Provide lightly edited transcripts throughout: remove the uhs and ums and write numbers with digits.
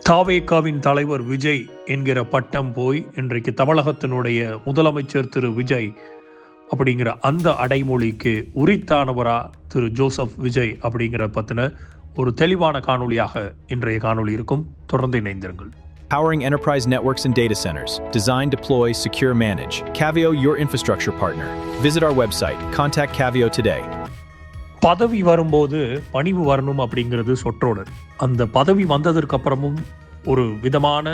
தாவேகாவின் தலைவர் விஜய் என்கிற பட்டம் போய் இன்றைக்கு தமிழகத்தினுடைய முதலமைச்சர் திரு விஜய் அப்படிங்கிற அந்த அடைமொழிக்கு உரித்தானவரா திரு ஜோசப் விஜய் அப்படிங்கிற பத்தின ஒரு தெளிவான காணொலியாக இன்றைய காணொலி இருக்கும். தொடர்ந்து இணைந்திருங்கள். Powering enterprise networks and data centers. Design, deploy, secure, manage. Cavio, your infrastructure partner. Visit our website. Contact Cavio today. பதவி வரும்போது பணிவு வரணும் அப்படிங்கிறது சொற்றொடர். அந்த பதவி வந்ததற்கு அப்புறமும் ஒரு விதமான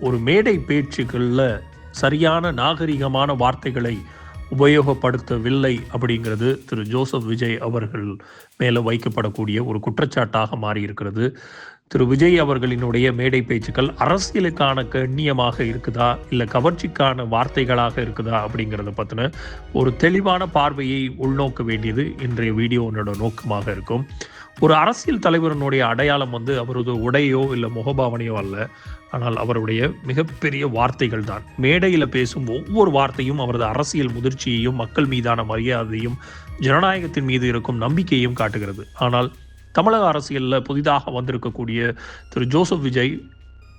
ஒரு மேடை பேச்சுக்களில் சரியான நாகரிகமான வார்த்தைகளை உபயோகப்படுத்தவில்லை அப்படிங்கிறது திரு ஜோசப் விஜய் அவர்கள் மேலே வைக்கப்படக்கூடிய ஒரு குற்றச்சாட்டாக மாறியிருக்கிறது. திரு விஜய் அவர்களினுடைய மேடை பேச்சுக்கள் அரசியலுக்கான கண்ணியமாக இருக்குதா இல்லை கவர்ச்சிக்கான வார்த்தைகளாக இருக்குதா அப்படிங்கிறத பற்றின ஒரு தெளிவான பார்வையை உள்நோக்க வேண்டியது இன்றைய வீடியோனோட நோக்கமாக இருக்கும். ஒரு அரசியல் தலைவரனுடைய அடையாளம் அவரது உடையோ இல்லை முகபாவனையோ அல்ல, ஆனால் அவருடைய மிகப்பெரிய வார்த்தைகள் தான். மேடையில் பேசும் ஒவ்வொரு வார்த்தையும் அவரது அரசியல் முதிர்ச்சியையும் மக்கள் மீதான மரியாதையும் ஜனநாயகத்தின் மீது இருக்கும் நம்பிக்கையையும் காட்டுகிறது. ஆனால் தமிழக அரசியலில் புதிதாக வந்திருக்கக்கூடிய திரு ஜோசப் விஜய்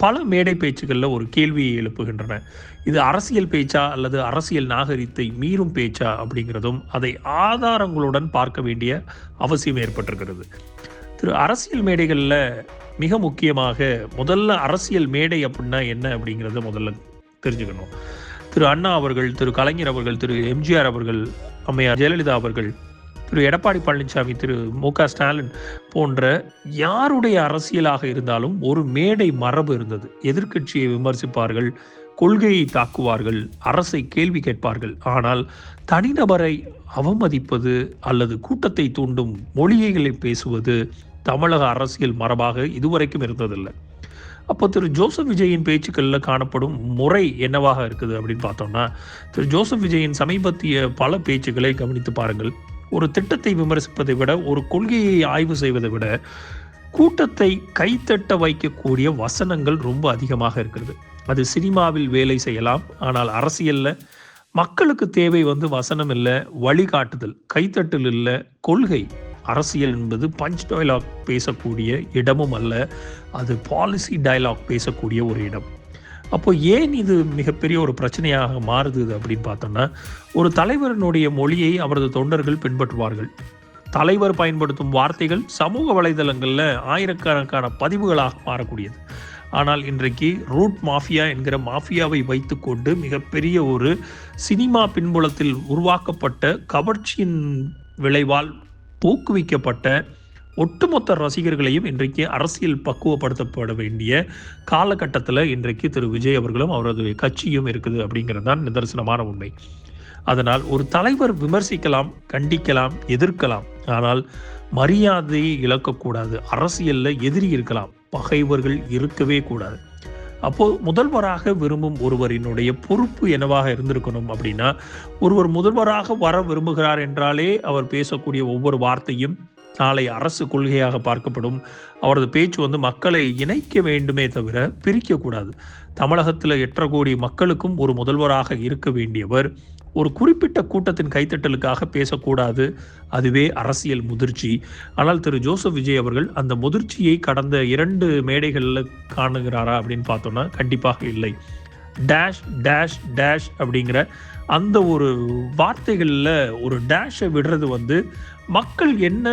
பல மேடை பேச்சுகளில் ஒரு கேள்வியை எழுப்புகின்றன. இது அரசியல் பேச்சா அல்லது அரசியல் நாகரிகத்தை மீறும் பேச்சா அப்படிங்கிறதும் அதை ஆதாரங்களுடன் பார்க்க வேண்டிய அவசியம் ஏற்பட்டிருக்கிறது. திரு அரசியல் மேடைகளில் மிக முக்கியமாக முதல்ல அரசியல் மேடை அப்படின்னா என்ன அப்படிங்கிறத முதல்ல தெரிஞ்சுக்கணும். திரு அண்ணா அவர்கள், திரு கலைஞர் அவர்கள், திரு எம்ஜிஆர் அவர்கள், அம்மையார் ஜெயலலிதா அவர்கள், திரு எடப்பாடி பழனிசாமி, திரு மு.க. ஸ்டாலின் போன்ற யாருடைய அரசியலாக இருந்தாலும் ஒரு மேடை மரபு இருந்தது. எதிர்க்கட்சியை விமர்சிப்பார்கள், கொள்கையை தாக்குவார்கள், அரசை கேள்வி கேட்பார்கள். ஆனால் தனிநபரை அவமதிப்பது அல்லது கூட்டத்தை தூண்டும் மொழிகளை பேசுவது தமிழக அரசியல் மரபாக இதுவரைக்கும் இருந்ததில்லை. அப்போ திரு ஜோசப் விஜயின் பேச்சுக்களில் காணப்படும் முறை என்னவாக இருக்குது அப்படின்னு பார்த்தோம்னா, திரு ஜோசப் விஜயின் சமீபத்திய பல பேச்சுக்களை கவனித்து பாருங்கள். ஒரு திட்டத்தை விமர்சிப்பதை விட, ஒரு கொள்கையை ஆய்வு செய்வதை விட கூட்டத்தை கைத்தட்ட வைக்கக்கூடிய வசனங்கள் ரொம்ப அதிகமாக இருக்கிறது. அது சினிமாவில் வேலை செய்யலாம், ஆனால் அரசியலில் மக்களுக்கு தேவை வசனம் இல்லை, வழிகாட்டுதல், கைத்தட்டல் இல்லை, கொள்கை. அரசியல் என்பது பஞ்ச் டயலாக் பேசக்கூடிய இடமும் அல்ல, அது பாலிசி டயலாக் பேசக்கூடிய ஒரு இடம். அப்போ ஏன் இது மிகப்பெரிய ஒரு பிரச்சனையாக மாறுது அப்படின்னு பார்த்தோம்னா, ஒரு தலைவரினுடைய மொழியை அவரது தொண்டர்கள் பின்பற்றுவார்கள். தலைவர் பயன்படுத்தும் வார்த்தைகள் சமூக வலைதளங்களில் ஆயிரக்கணக்கான பதிவுகளாக மாறக்கூடியது. ஆனால் இன்றைக்கு ரூட் மாஃபியா என்கிற மாஃபியாவை வைத்துக்கொண்டு மிகப்பெரிய ஒரு சினிமா பின்புலத்தில் உருவாக்கப்பட்ட கவர்ச்சியின் விளைவால் ஊக்குவிக்கப்பட்ட ஒட்டுமொத்த ரசிகர்களையும் இன்றைக்கு அரசியல் பக்குவப்படுத்தப்பட வேண்டிய காலகட்டத்தில் இன்றைக்கு திரு விஜய் அவர்களும் அவரது கட்சியும் இருக்குது அப்படிங்கிறது தான் நிதர்சனமான உண்மை. அதனால் ஒரு தலைவர் விமர்சிக்கலாம், கண்டிக்கலாம், எதிர்க்கலாம், ஆனால் மரியாதையை இழக்கக்கூடாது. அரசியலில் எதிரி இருக்கலாம், பகைவர்கள் இருக்கவே கூடாது. அப்போது முதல்வராக விரும்பும் ஒருவரினுடைய பொறுப்பு என்னவாக இருந்திருக்கணும் அப்படின்னா, ஒருவர் முதல்வராக வர விரும்புகிறார் என்றாலே அவர் பேசக்கூடிய ஒவ்வொரு வார்த்தையும் நாளை அரசு கொள்கையாக பார்க்கப்படும். அவரது பேச்சு மக்களை இணைக்க வேண்டுமே தவிர பிரிக்கக்கூடாது. தமிழகத்தில் 8.5 கோடி மக்களுக்கும் ஒரு முதல்வராக இருக்க வேண்டியவர் ஒரு குறிப்பிட்ட கூட்டத்தின் கைத்தட்டலுக்காக பேசக்கூடாது. அதுவே அரசியல் முதிர்ச்சி. ஆனால் திரு ஜோசப் விஜய் அவர்கள் அந்த முதிர்ச்சியை கடந்த 2 மேடைகளில் காணுகிறாரா அப்படின்னு பார்த்தோம்னா கண்டிப்பாக இல்லை. டேஷ் டேஷ் டேஷ் அப்படிங்கிற அந்த ஒரு வார்த்தைகளில் ஒரு டேஷை விடுறது மக்கள் என்ன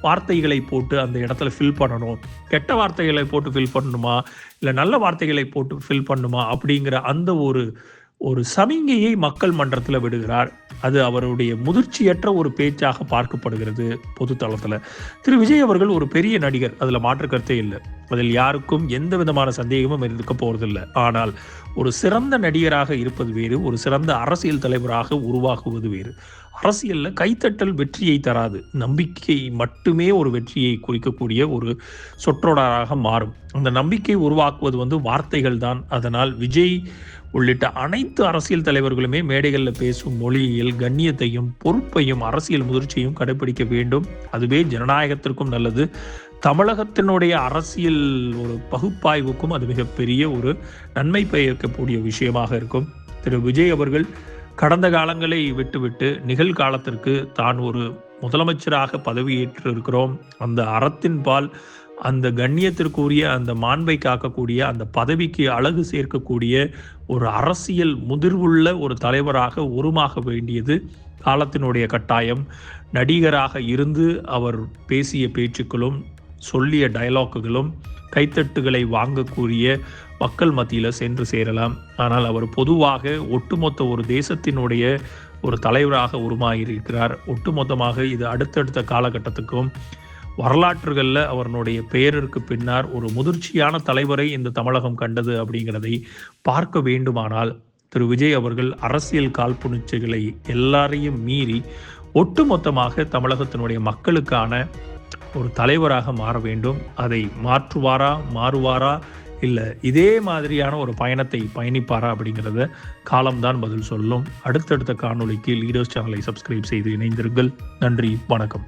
வார்த்தைகளை போட்டு அந்த இடத்துல ஃபில் பண்ணணும், கெட்ட வார்த்தைகளை போட்டு ஃபில் பண்ணணுமா இல்லை நல்ல வார்த்தைகளை போட்டு ஃபில் பண்ணணுமா அப்படிங்கிற அந்த ஒரு சமிங்கையை மக்கள் மன்றத்தில் விடுகிறார். அது அவருடைய முதிர்ச்சியற்ற ஒரு பேச்சாக பார்க்கப்படுகிறது பொது தளத்தில். திரு விஜய் அவர்கள் ஒரு பெரிய நடிகர், அதில் மாற்று கருத்தே இல்லை. அதில் யாருக்கும் எந்த விதமான சந்தேகமும் இருக்க போவதில்லை. ஆனால் ஒரு சிறந்த நடிகராக இருப்பது வேறு, ஒரு சிறந்த அரசியல் தலைவராக உருவாகுவது வேறு. அரசியலில் கைத்தட்டல் வெற்றியை தராது, நம்பிக்கை மட்டுமே ஒரு வெற்றியை குறிக்கக்கூடிய ஒரு சொற்றொடராக மாறும். அந்த நம்பிக்கை உருவாக்குவது வார்த்தைகள் தான். அதனால் விஜய் உள்ளிட்ட அனைத்து அரசியல் தலைவர்களுமே மேடைகளில் பேசும் மொழியில் கண்ணியத்தையும் பொறுப்பையும் அரசியல் முதிர்ச்சியையும் கடைபிடிக்க வேண்டும். அதுவே ஜனநாயகத்திற்கும் நல்லது. தமிழகத்தினுடைய அரசியல் ஒரு பகுப்பாய்வுக்கும் அது மிகப்பெரிய ஒரு நன்மை பயக்கக்கூடிய விஷயமாக இருக்கும். திரு விஜய் அவர்கள் கடந்த காலங்களை விட்டுவிட்டு நிகழ்காலத்திற்கு தான் ஒரு முதலமைச்சராக பதவியேற்று இருக்கிறோம், அந்த அறத்தின் பால் அந்த கண்ணியத்திற்குரிய, அந்த மாண்பை காக்கக்கூடிய, அந்த பதவிக்கு அழகு சேர்க்கக்கூடிய ஒரு அரசியல் முதிர்வுள்ள ஒரு தலைவராக உருமாக வேண்டியது காலத்தினுடைய கட்டாயம். நடிகராக இருந்து அவர் பேசிய பேச்சுக்களும் சொல்லிய டயலாக்குகளும் கைத்தட்டுகளை வாங்கக்கூடிய மக்கள் மத்தியில் சென்று சேரலாம். ஆனால் அவர் பொதுவாக ஒட்டுமொத்த ஒரு தேசத்தினுடைய ஒரு தலைவராக உருமாறியிருக்கிறார். ஒட்டுமொத்தமாக இது அடுத்தடுத்த காலகட்டத்துக்கும் வரலாற்றுகளில் அவருடைய பெயருக்கு பின்னால் ஒரு முதிர்ச்சியான தலைவரை இந்த தமிழகம் கண்டது அப்படிங்கிறதை பார்க்க வேண்டுமானால் திரு விஜய் அவர்கள் அரசியல் காழ்ப்புணர்ச்சிகளை எல்லாரையும் மீறி ஒட்டுமொத்தமாக தமிழகத்தினுடைய மக்களுக்கான ஒரு தலைவராக மாற வேண்டும். அதை மாறுவாரா இல்லை இதே மாதிரியான ஒரு பயணத்தை பயணிப்பாரா அப்படிங்கிறத காலம்தான் பதில் சொல்லும். அடுத்தடுத்த காணொளிக்கு லீடர்ஸ் சேனலை சப்ஸ்கிரைப் செய்து இணைந்திருங்கள். நன்றி, வணக்கம்.